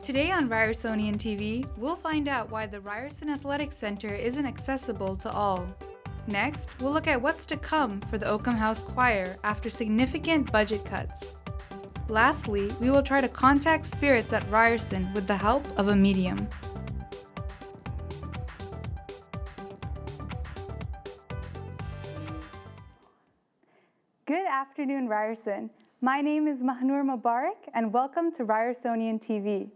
Today on Ryersonian TV, we'll find out why the Ryerson Athletic Center isn't accessible to all. Next, we'll look at what's to come for the Oakham House Choir after significant budget cuts. Lastly, we will try to contact spirits at Ryerson with the help of a medium. Good afternoon, Ryerson. My name is Mahnur Mubarak, and welcome to Ryersonian TV.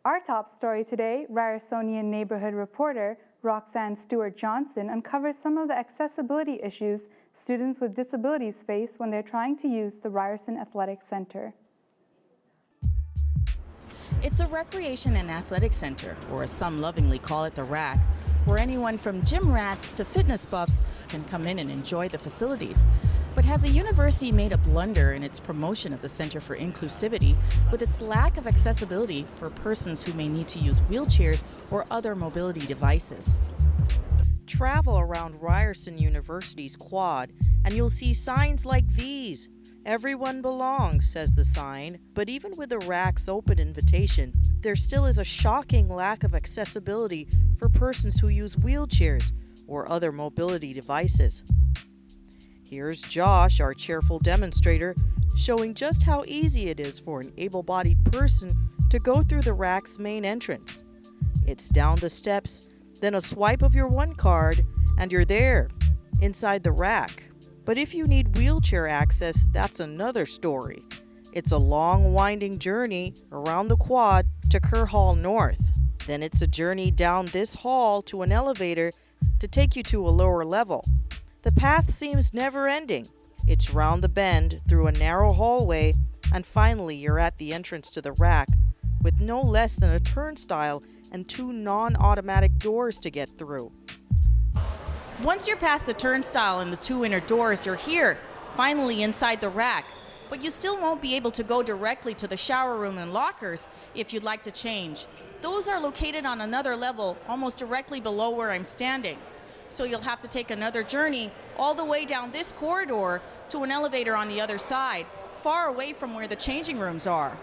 Our top story today, Ryersonian neighborhood reporter Roxanne Stewart Johnson uncovers some of the accessibility issues students with disabilities face when they're trying to use the Ryerson Athletic Center. It's a recreation and athletic center, or as some lovingly call it, the RAC, where anyone from gym rats to fitness buffs can come in and enjoy the facilities. But has the university made a blunder in its promotion of the Center for Inclusivity with its lack of accessibility for persons who may need to use wheelchairs or other mobility devices? Travel around Ryerson University's quad and you'll see signs like these. Everyone belongs, says the sign, but even with the RAC's open invitation, there still is a shocking lack of accessibility for persons who use wheelchairs or other mobility devices. Here's Josh, our cheerful demonstrator, showing just how easy it is for an able-bodied person to go through the RAC's main entrance. It's down the steps, then a swipe of your one card, and you're there, inside the RAC. But if you need wheelchair access, that's another story. It's a long, winding journey around the quad to Kerr Hall North. Then it's a journey down this hall to an elevator to take you to a lower level. The path seems never-ending. It's round the bend, through a narrow hallway, and finally you're at the entrance to the RAC, with no less than a turnstile and 2 non-automatic doors to get through. Once you're past the turnstile and the 2 inner doors, you're here, finally inside the RAC. But you still won't be able to go directly to the shower room and lockers if you'd like to change. Those are located on another level, almost directly below where I'm standing. So you'll have to take another journey all the way down this corridor to an elevator on the other side, far away from where the changing rooms are.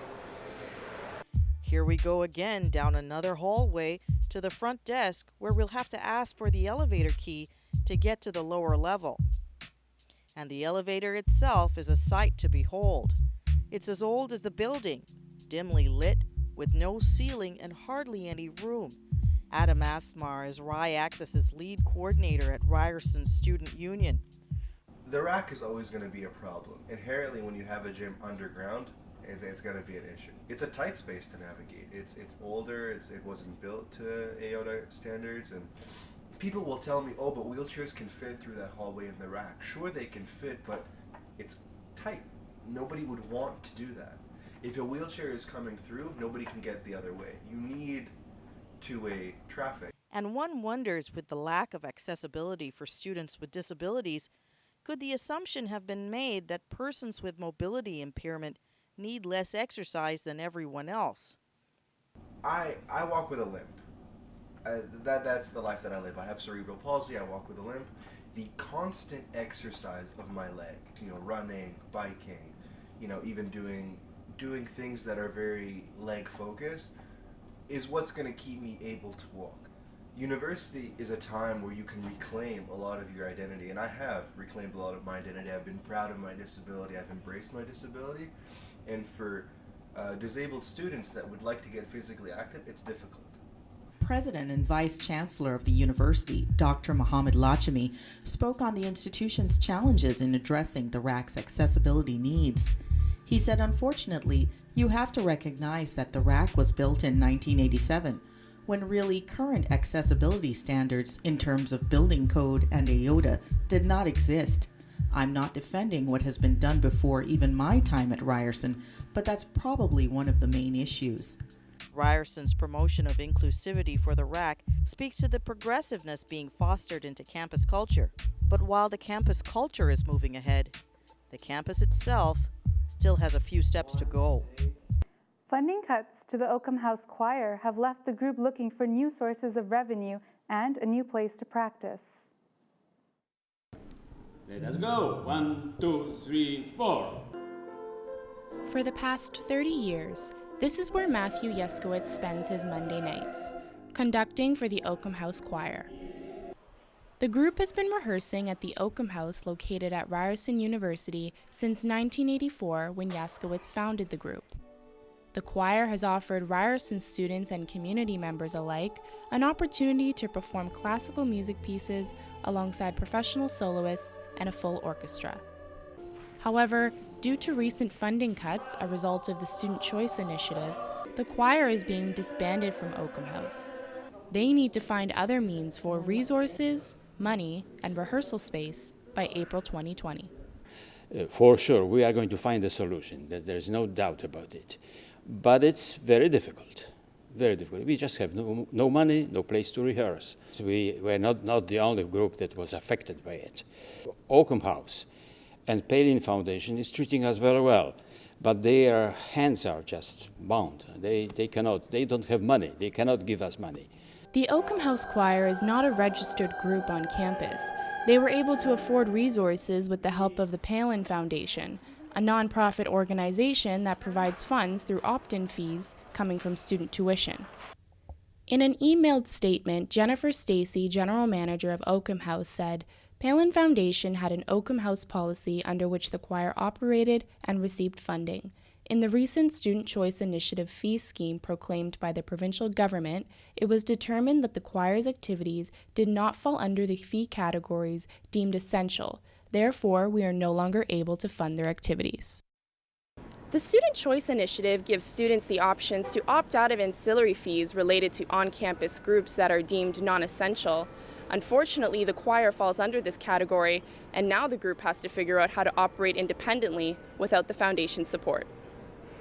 Here we go again down another hallway to the front desk, where we'll have to ask for the elevator key to get to the lower level. And the elevator itself is a sight to behold. It's as old as the building, dimly lit, with no ceiling and hardly any room. Adam Asmar is RyAccess's lead coordinator at Ryerson Student Union. The RAC is always going to be a problem. Inherently, when you have a gym underground, it's going to be an issue. It's a tight space to navigate. It's older, it wasn't built to AOTA standards, and people will tell me, oh, but wheelchairs can fit through that hallway in the RAC. Sure, they can fit, but it's tight. Nobody would want to do that. If a wheelchair is coming through, nobody can get the other way. You need two-way traffic. And one wonders, with the lack of accessibility for students with disabilities, could the assumption have been made that persons with mobility impairment need less exercise than everyone else? I walk with a limp. That's the life that I live. I have cerebral palsy, I walk with a limp. The constant exercise of my leg, running, biking, even doing things that are very leg focused, is what's going to keep me able to walk. University is a time where you can reclaim a lot of your identity, and I have reclaimed a lot of my identity. I've been proud of my disability, I've embraced my disability, and for disabled students that would like to get physically active, it's difficult. President and Vice Chancellor of the university, Dr. Mohammed Lachemi, spoke on the institution's challenges in addressing the RAC's accessibility needs. He said, unfortunately, you have to recognize that the RAC was built in 1987, when really current accessibility standards in terms of building code and AOTA did not exist. I'm not defending what has been done before even my time at Ryerson, but that's probably one of the main issues. Ryerson's promotion of inclusivity for the RAC speaks to the progressiveness being fostered into campus culture. But while the campus culture is moving ahead, the campus itself still has a few steps to go. Funding cuts to the Oakham House Choir have left the group looking for new sources of revenue and a new place to practice. Let us go. 1, 2, 3, 4. For the past 30 years, this is where Matthew Yeskowitz spends his Monday nights, conducting for the Oakham House Choir. The group has been rehearsing at the Oakham House located at Ryerson University since 1984 when Yeskowitz founded the group. The choir has offered Ryerson students and community members alike an opportunity to perform classical music pieces alongside professional soloists and a full orchestra. However, due to recent funding cuts, a result of the Student Choice Initiative, the choir is being disbanded from Oakham House. They need to find other means for resources, money, and rehearsal space by April 2020. For sure, we are going to find a solution. There's no doubt about it. But it's very difficult, very difficult. We just have no money, no place to rehearse. So we're not the only group that was affected by it. Oakham House and Palin Foundation is treating us very well, but their hands are just bound. They don't have money. They cannot give us money. The Oakham House Choir is not a registered group on campus. They were able to afford resources with the help of the Palin Foundation, a nonprofit organization that provides funds through opt-in fees coming from student tuition. In an emailed statement, Jennifer Stacy, general manager of Oakham House, said, Palin Foundation had an Oakham House policy under which the choir operated and received funding. In the recent Student Choice Initiative fee scheme proclaimed by the provincial government, it was determined that the choir's activities did not fall under the fee categories deemed essential. Therefore, we are no longer able to fund their activities. The Student Choice Initiative gives students the options to opt out of ancillary fees related to on-campus groups that are deemed non-essential. Unfortunately, the choir falls under this category, and now the group has to figure out how to operate independently without the foundation's support.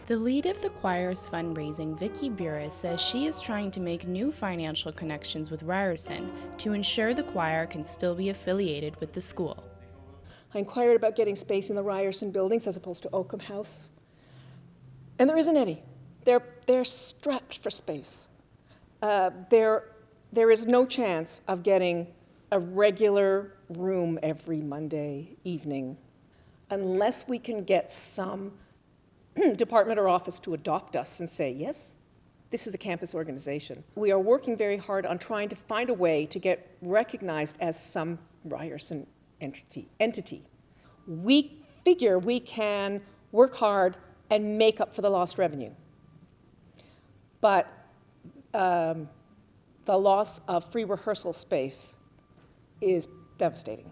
The lead of the choir's fundraising, Vicki Burris, says she is trying to make new financial connections with Ryerson to ensure the choir can still be affiliated with the school. I inquired about getting space in the Ryerson buildings as opposed to Oakham House, and there isn't any. They're strapped for space. There is no chance of getting a regular room every Monday evening unless we can get some department or office to adopt us and say, yes, this is a campus organization. We are working very hard on trying to find a way to get recognized as some Ryerson entity. We figure we can work hard and make up for the lost revenue. But the loss of free rehearsal space is devastating.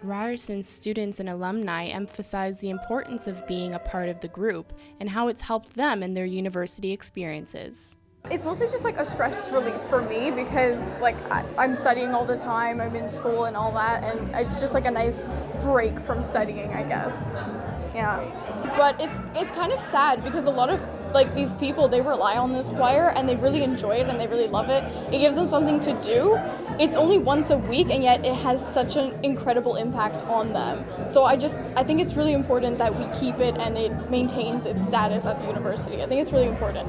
Ryerson students and alumni emphasize the importance of being a part of the group and how it's helped them in their university experiences. It's mostly just like a stress relief for me because like I'm studying all the time, I'm in school and all that, and it's just like a nice break from studying, I guess. Yeah. But it's kind of sad because a lot of like these people, they rely on this choir and they really enjoy it and they really love it. It gives them something to do. It's only once a week and yet it has such an incredible impact on them. So I think it's really important that we keep it and it maintains its status at the university. I think it's really important.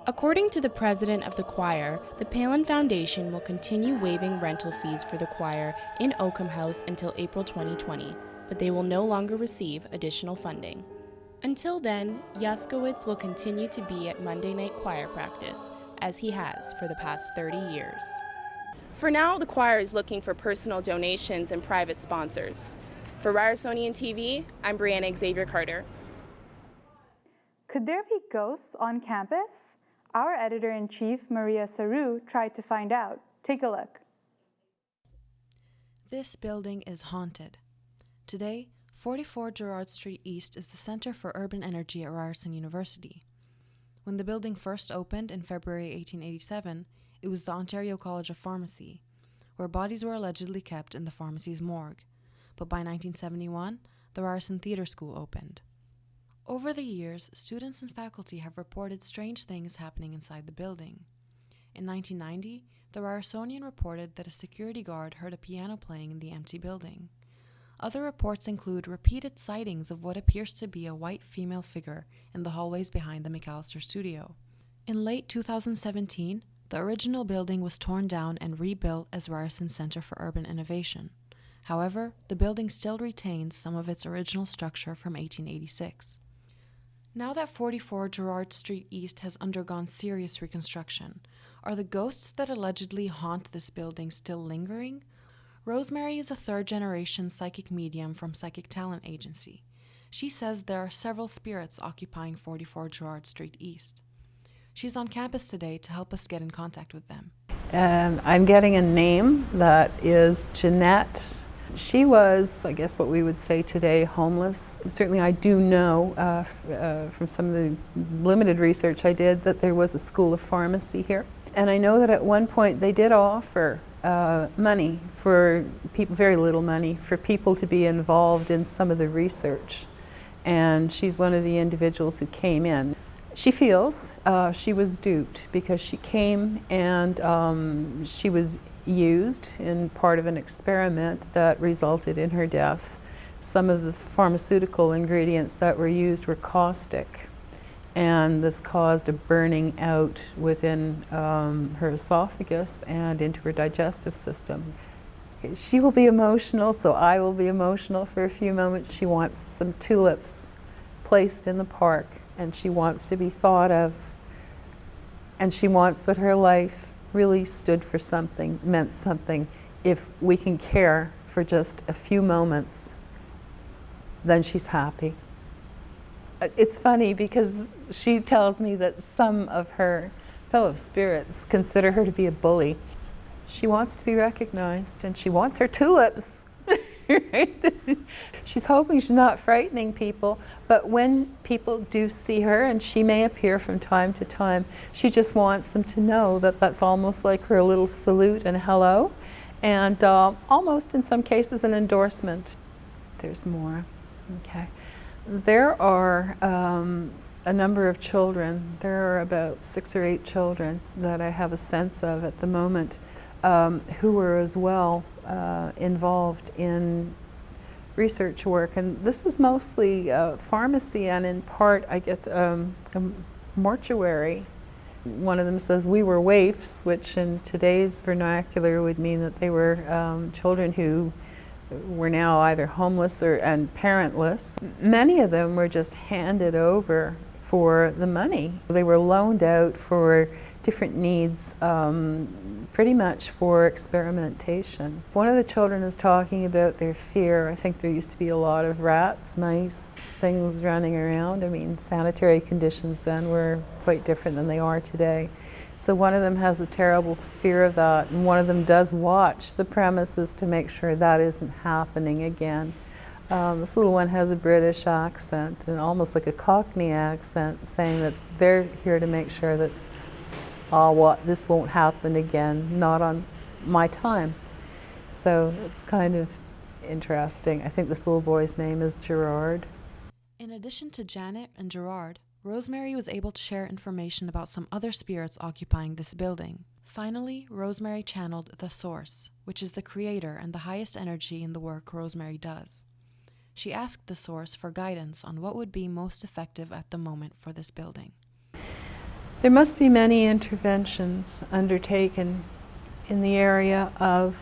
According to the president of the choir, the Palin Foundation will continue waiving rental fees for the choir in Oakham House until April 2020, but they will no longer receive additional funding. Until then, Yeskowitz will continue to be at Monday night choir practice, as he has for the past 30 years. For now, the choir is looking for personal donations and private sponsors. For Ryersonian TV, I'm Brianna Xavier Carter. Could there be ghosts on campus? Our editor-in-chief, Maria Saru, tried to find out. Take a look. This building is haunted. Today, 44 Gerrard Street East is the Center for Urban Energy at Ryerson University. When the building first opened in February 1887, it was the Ontario College of Pharmacy, where bodies were allegedly kept in the pharmacy's morgue. But by 1971, the Ryerson Theatre School opened. Over the years, students and faculty have reported strange things happening inside the building. In 1990, the Ryersonian reported that a security guard heard a piano playing in the empty building. Other reports include repeated sightings of what appears to be a white female figure in the hallways behind the McAllister studio. In late 2017, the original building was torn down and rebuilt as Ryerson Center for Urban Innovation. However, the building still retains some of its original structure from 1886. Now that 44 Gerrard Street East has undergone serious reconstruction, are the ghosts that allegedly haunt this building still lingering? Rosemary is a third-generation psychic medium from Psychic Talent Agency. She says there are several spirits occupying 44 Gerrard Street East. She's on campus today to help us get in contact with them. I'm getting a name that is Jeanette. She was, I guess what we would say today, homeless. Certainly I do know from some of the limited research I did that there was a school of pharmacy here. And I know that at one point they did offer money for people, very little money, for people to be involved in some of the research. And she's one of the individuals who came in. She feels she was duped because she came and she was used in part of an experiment that resulted in her death. Some of the pharmaceutical ingredients that were used were caustic, and this caused a burning out within her esophagus and into her digestive systems. She will be emotional, so I will be emotional for a few moments. She wants some tulips placed in the park, and she wants to be thought of, and she wants that her life really stood for something, meant something. If we can care for just a few moments, then she's happy. It's funny because she tells me that some of her fellow spirits consider her to be a bully. She wants to be recognized and she wants her tulips. Right? She's hoping she's not frightening people, but when people do see her, and she may appear from time to time, she just wants them to know that that's almost like her little salute and hello, and almost in some cases an endorsement. There's more. Okay. There are a number of children. There are about 6 or 8 children that I have a sense of at the moment who were as well involved in research work, and this is mostly pharmacy and in part I get a mortuary. One of them says we were waifs, which in today's vernacular would mean that they were children who were now either homeless and parentless. Many of them were just handed over for the money. They were loaned out for different needs, pretty much for experimentation. One of the children is talking about their fear. I think there used to be a lot of rats, mice, things running around. I mean, sanitary conditions then were quite different than they are today. So one of them has a terrible fear of that, and one of them does watch the premises to make sure that isn't happening again. This little one has a British accent, and almost like a Cockney accent, saying that they're here to make sure that this won't happen again, not on my time. So it's kind of interesting. I think this little boy's name is Gerard. In addition to Janet and Gerard, Rosemary was able to share information about some other spirits occupying this building. Finally, Rosemary channeled the Source, which is the creator and the highest energy in the work Rosemary does. She asked the Source for guidance on what would be most effective at the moment for this building. There must be many interventions undertaken in the area of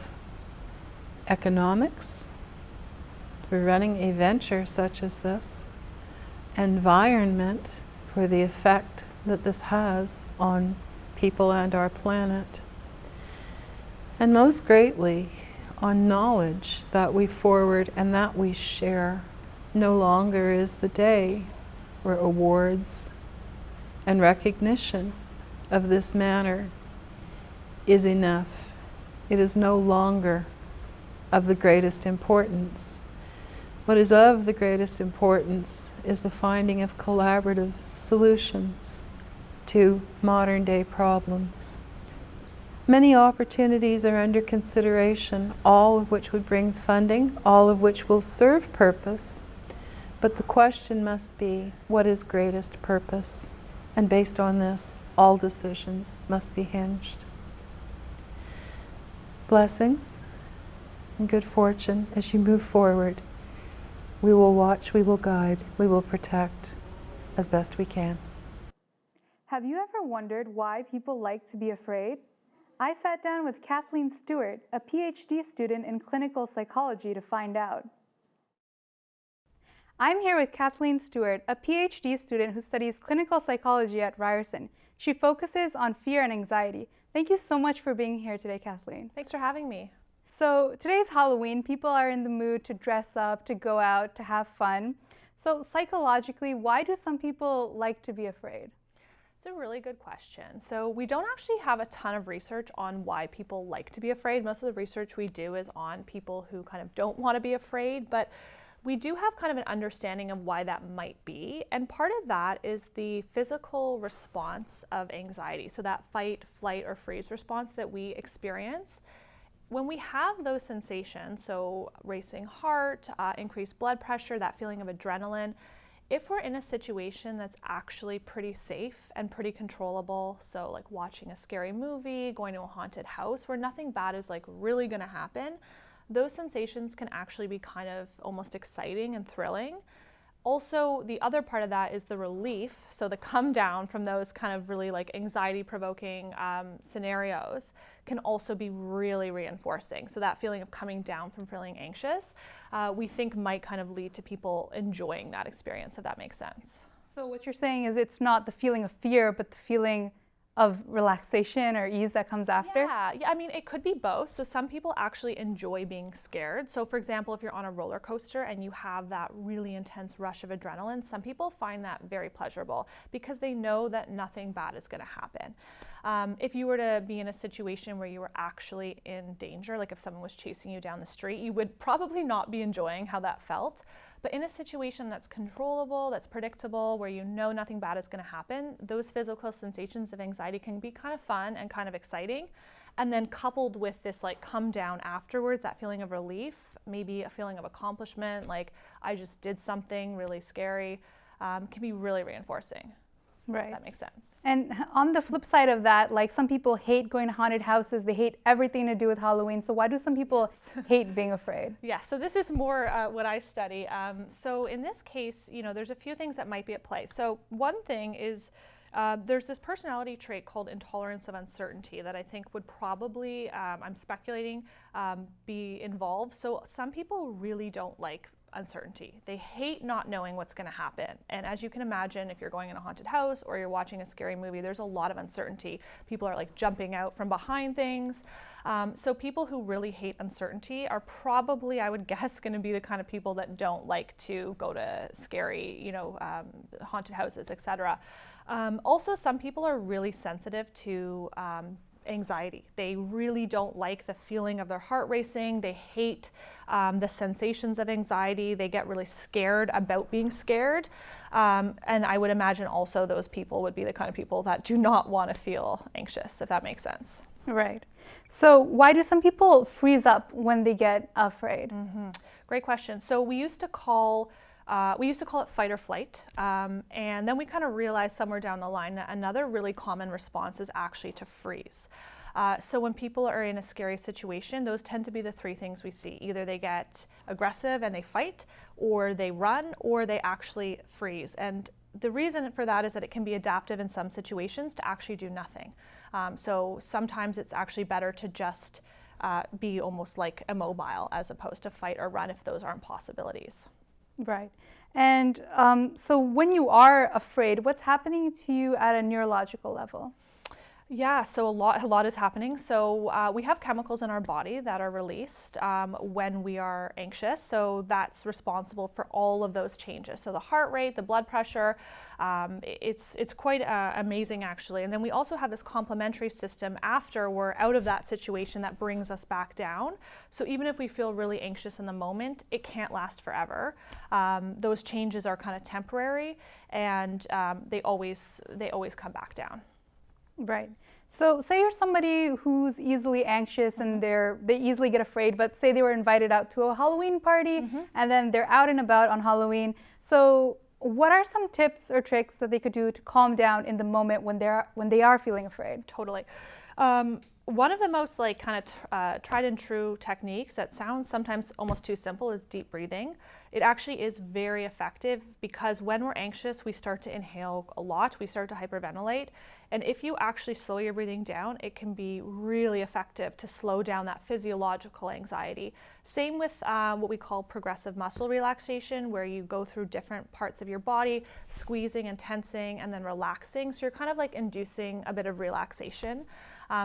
economics for running a venture such as this, environment for the effect that this has on people and our planet, and most greatly on knowledge that we forward and that we share. No longer is the day where awards and recognition of this manner is enough. It is no longer of the greatest importance. What is of the greatest importance is the finding of collaborative solutions to modern day problems. Many opportunities are under consideration, all of which would bring funding, all of which will serve purpose, but the question must be, what is greatest purpose? And based on this, all decisions must be hinged. Blessings and good fortune as you move forward. We will watch, we will guide, we will protect as best we can. Have you ever wondered why people like to be afraid? I sat down with Kathleen Stewart, a PhD student in clinical psychology, to find out. I'm here with Kathleen Stewart, a PhD student who studies clinical psychology at Ryerson. She focuses on fear and anxiety. Thank you so much for being here today, Kathleen. Thanks for having me. So today's Halloween. People are in the mood to dress up, to go out, to have fun. So psychologically, why do some people like to be afraid? It's a really good question. So we don't actually have a ton of research on why people like to be afraid. Most of the research we do is on people who kind of don't want to be afraid, but we do have kind of an understanding of why that might be. And part of that is the physical response of anxiety. So that fight, flight, or freeze response that we experience. When we have those sensations, so racing heart, increased blood pressure, that feeling of adrenaline, if we're in a situation that's actually pretty safe and pretty controllable, so like watching a scary movie, going to a haunted house where nothing bad is like really gonna happen, those sensations can actually be kind of almost exciting and thrilling. Also, the other part of that is the relief, so the come down from those kind of really like anxiety provoking scenarios can also be really reinforcing. So that feeling of coming down from feeling anxious, we think might kind of lead to people enjoying that experience, if that makes sense. So what you're saying is it's not the feeling of fear, but the feeling of relaxation or ease that comes after? Yeah, I mean, it could be both. So some people actually enjoy being scared. So for example, if you're on a roller coaster and you have that really intense rush of adrenaline, some people find that very pleasurable because they know that nothing bad is going to happen. If you were to be in a situation where you were actually in danger, like if someone was chasing you down the street, you would probably not be enjoying how that felt. But in a situation that's controllable, that's predictable, where you know nothing bad is going to happen, those physical sensations of anxiety can be kind of fun and kind of exciting. And then coupled with this like come down afterwards, that feeling of relief, maybe a feeling of accomplishment, like I just did something really scary, can be really reinforcing. Right. That makes sense. And on the flip side of that, like some people hate going to haunted houses, they hate everything to do with Halloween. So why do some people hate being afraid? Yeah, so this is more what I study. So in this case, you know, there's a few things that might be at play. So one thing is there's this personality trait called intolerance of uncertainty that I think would probably, I'm speculating, be involved. So some people really don't like uncertainty. They hate not knowing what's going to happen. And as you can imagine, if you're going in a haunted house or you're watching a scary movie, there's a lot of uncertainty. People are like jumping out from behind things. So people who really hate uncertainty are probably, I would guess, going to be the kind of people that don't like to go to scary, you know, haunted houses, etc. Also, some people are really sensitive to anxiety. They really don't like the feeling of their heart racing. They hate the sensations of anxiety. They get really scared about being scared. And I would imagine also those people would be the kind of people that do not want to feel anxious, if that makes sense. Right. So why do some people freeze up when they get afraid? Great question. So we used to call it fight or flight, and then we kind of realized somewhere down the line that another really common response is actually to freeze. So when people are in a scary situation, those tend to be the three things we see. Either they get aggressive and they fight, or they run, or they actually freeze. And the reason for that is that it can be adaptive in some situations to actually do nothing. So sometimes it's actually better to just be almost like immobile as opposed to fight or run if those aren't possibilities. Right. And so when you are afraid, what's happening to you at a neurological level? Yeah, so a lot is happening. So we have chemicals in our body that are released when we are anxious. So that's responsible for all of those changes. So the heart rate, the blood pressure, it's quite amazing actually. And then we also have this complementary system after we're out of that situation that brings us back down. So even if we feel really anxious in the moment, it can't last forever. Those changes are kind of temporary, and they always come back down. Right. So say you're somebody who's easily anxious and they easily get afraid, but say they were invited out to a Halloween party and then they're out and about on Halloween. So what are some tips or tricks that they could do to calm down in the moment when they are feeling afraid? Totally. One of the most like kind of tried and true techniques that sounds sometimes almost too simple is deep breathing. It actually is very effective because when we're anxious, we start to inhale a lot, we start to hyperventilate, And if you actually slow your breathing down, it can be really effective to slow down that physiological anxiety. Same with what we call progressive muscle relaxation, where you go through different parts of your body, squeezing and tensing and then relaxing. So you're kind of like inducing a bit of relaxation.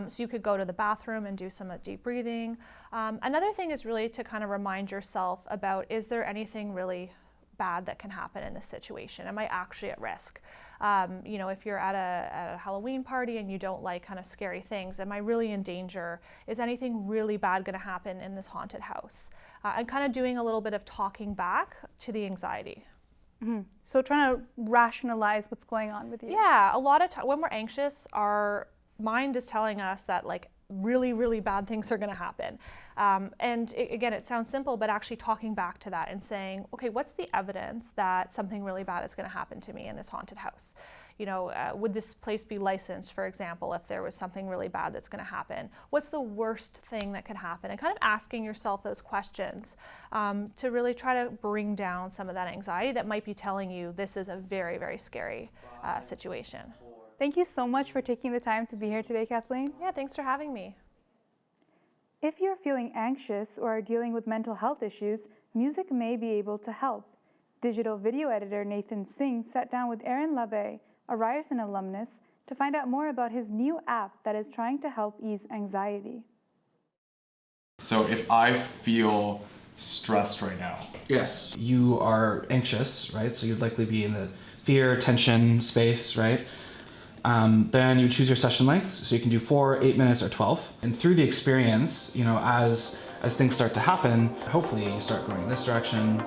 So you could go to the bathroom and do some deep breathing. Another thing is really to kind of remind yourself about, is there anything really bad that can happen in this situation? Am I actually at risk? You know, if you're at a Halloween party and you don't like kind of scary things, am I really in danger? Is anything really bad going to happen in this haunted house? And kind of doing a little bit of talking back to the anxiety. Mm-hmm. So trying to rationalize what's going on with you. Yeah, a lot of when we're anxious, our mind is telling us that like really, really bad things are going to happen. And again, it sounds simple, but actually talking back to that and saying, okay, what's the evidence that something really bad is going to happen to me in this haunted house? You know, would this place be licensed, for example, if there was something really bad that's going to happen? What's the worst thing that could happen? And kind of asking yourself those questions to really try to bring down some of that anxiety that might be telling you this is a very, very scary situation. Thank you so much for taking the time to be here today, Kathleen. Yeah, thanks for having me. If you're feeling anxious or are dealing with mental health issues, music may be able to help. Digital video editor Nathan Singh sat down with Aaron Labe, a Ryerson alumnus, to find out more about his new app that is trying to help ease anxiety. So if I feel stressed right now. Yes, you are anxious, right? So you'd likely be in the fear, tension space, right? Then you choose your session length, so you can do 4, 8 minutes, or 12. And through the experience, you know, as things start to happen, hopefully you start going in this direction.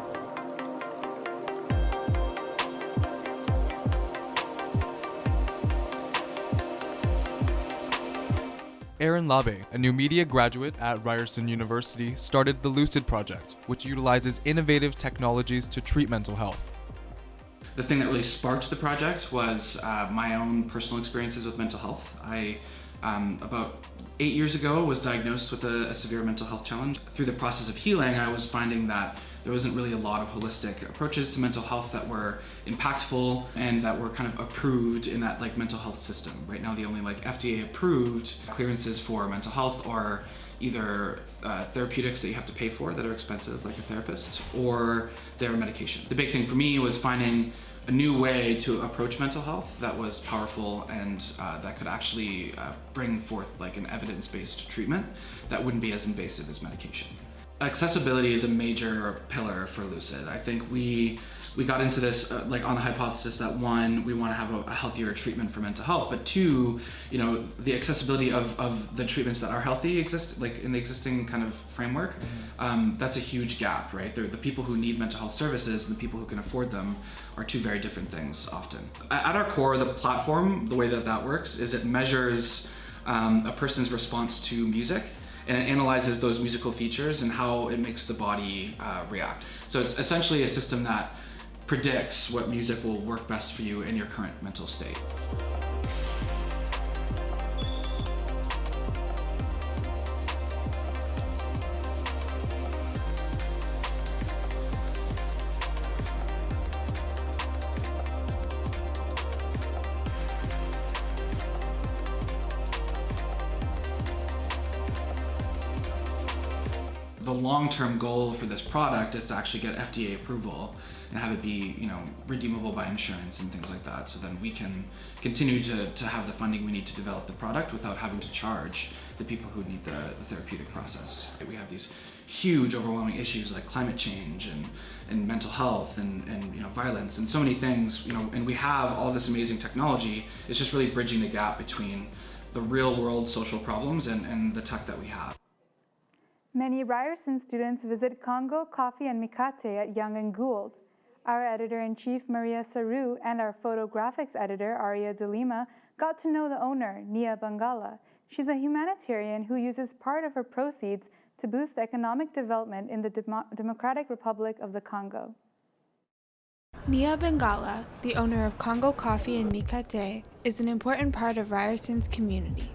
Aaron Labe, a new media graduate at Ryerson University, started the Lucid Project, which utilizes innovative technologies to treat mental health. The thing that really sparked the project was my own personal experiences with mental health. I, about 8 years ago, was diagnosed with a severe mental health challenge. Through the process of healing, I was finding that there wasn't really a lot of holistic approaches to mental health that were impactful and that were kind of approved in that like mental health system. Right now, the only like FDA approved clearances for mental health are either therapeutics that you have to pay for that are expensive, like a therapist, or their medication. The big thing for me was finding a new way to approach mental health that was powerful and that could actually bring forth like an evidence-based treatment that wouldn't be as invasive as medication. Accessibility is a major pillar for Lucid. I think we got into this like on the hypothesis that 1, we want to have a healthier treatment for mental health, but 2, you know, the accessibility of the treatments that are healthy exist like in the existing kind of framework. That's a huge gap, right? The people who need mental health services and the people who can afford them are 2 very different things often. At our core, the platform, the way that works is it measures a person's response to music, and it analyzes those musical features and how it makes the body react. So it's essentially a system that predicts what music will work best for you in your current mental state. The long-term goal for this product is to actually get FDA approval and have it be, you know, redeemable by insurance and things like that, so then we can continue to have the funding we need to develop the product without having to charge the people who need the therapeutic process. We have these huge, overwhelming issues like climate change and mental health and you know, violence and so many things, you know, and we have all this amazing technology. It's just really bridging the gap between the real-world social problems and the tech that we have. Many Ryerson students visit Congo Coffee and Mikate at Yonge and Gould. Our editor-in-chief, Maria Saru, and our photographics editor, Arya Delima, got to know the owner, Nia Bangala. She's a humanitarian who uses part of her proceeds to boost economic development in the Democratic Republic of the Congo. Nia Bangala, the owner of Congo Coffee and Mikate, is an important part of Ryerson's community.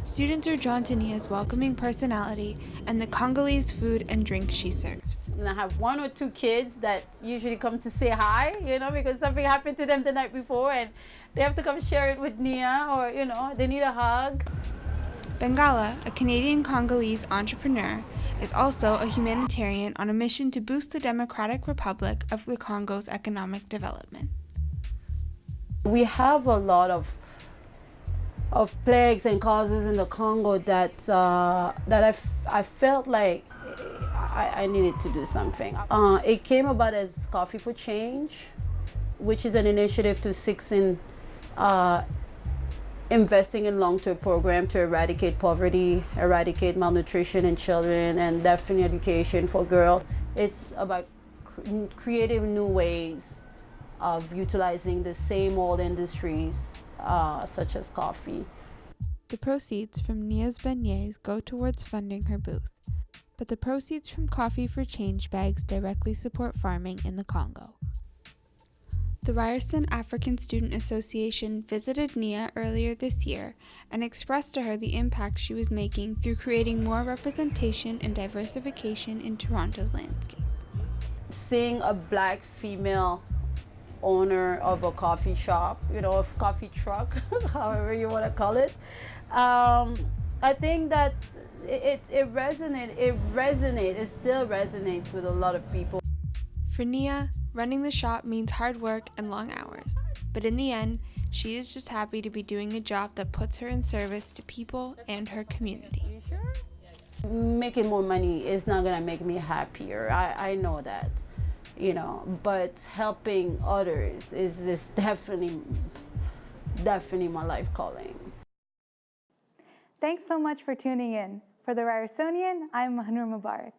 Students are drawn to Nia's welcoming personality and the Congolese food and drink she serves. And I have 1 or 2 kids that usually come to say hi, you know, because something happened to them the night before and they have to come share it with Nia, or, you know, they need a hug. Bengala, a Canadian Congolese entrepreneur, is also a humanitarian on a mission to boost the Democratic Republic of the Congo's economic development. We have a lot of plagues and causes in the Congo that I felt like I needed to do something. It came about as Coffee for Change, which is an initiative to assist in investing in long-term program to eradicate poverty, eradicate malnutrition in children, and definitely education for girls. It's about creative new ways of utilizing the same old industries such as coffee. The proceeds from Nia's beignets go towards funding her booth, but the proceeds from Coffee for Change bags directly support farming in the Congo. The Ryerson African Student Association visited Nia earlier this year and expressed to her the impact she was making through creating more representation and diversification in Toronto's landscape. Seeing a Black female owner of a coffee shop, you know, a coffee truck, however you want to call it, I think that it still resonates with a lot of people. For Nia, running the shop means hard work and long hours, but in the end, she is just happy to be doing a job that puts her in service to people and her community. Making more money is not gonna make me happier, I know that, you know, but helping others is definitely my life calling. Thanks so much for tuning in. For the Ryersonian, I'm Mahnur Mubarak.